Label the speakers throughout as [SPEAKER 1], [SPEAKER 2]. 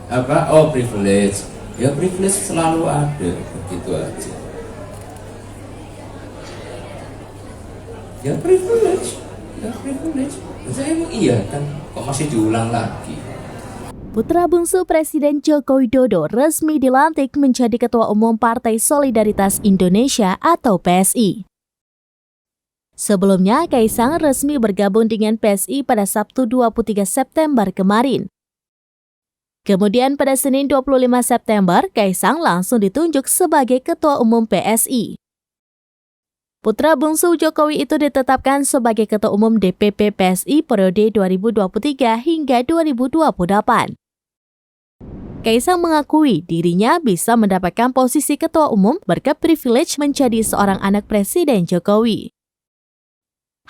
[SPEAKER 1] Apa? Oh, privilege. Ya privilege selalu ada, begitu aja. Ya privilege, ya privilege. Saya emang iya kan, kok masih diulang lagi?
[SPEAKER 2] Putra bungsu Presiden Joko Widodo resmi dilantik menjadi Ketua Umum Partai Solidaritas Indonesia atau PSI. Sebelumnya, Kaisang resmi bergabung dengan PSI pada Sabtu 23 September kemarin. Kemudian pada Senin 25 September, Kaisang langsung ditunjuk sebagai Ketua Umum PSI. Putra bungsu Jokowi itu ditetapkan sebagai Ketua Umum DPP PSI periode 2023 hingga 2028. Kaisang mengakui dirinya bisa mendapatkan posisi ketua umum berkat privilege menjadi seorang anak Presiden Jokowi.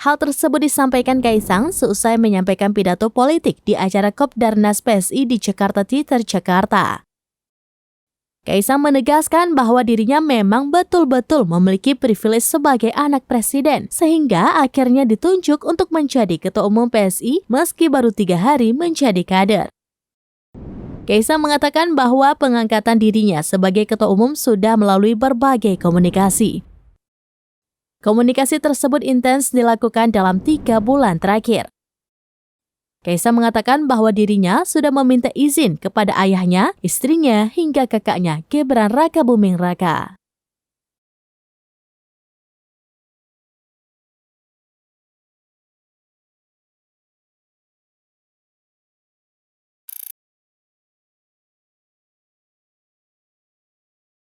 [SPEAKER 2] Hal tersebut disampaikan Kaisang seusai menyampaikan pidato politik di acara Kopdarnas PSI di Jakarta Theater, Jakarta. Kaisang menegaskan bahwa dirinya memang betul-betul memiliki privilege sebagai anak presiden, sehingga akhirnya ditunjuk untuk menjadi Ketua Umum PSI meski baru 3 hari menjadi kader. Kaisang mengatakan bahwa pengangkatan dirinya sebagai ketua umum sudah melalui berbagai komunikasi. Komunikasi tersebut intens dilakukan dalam 3 bulan terakhir. Kaisang mengatakan bahwa dirinya sudah meminta izin kepada ayahnya, istrinya, hingga kakaknya Gibran Rakabuming Raka.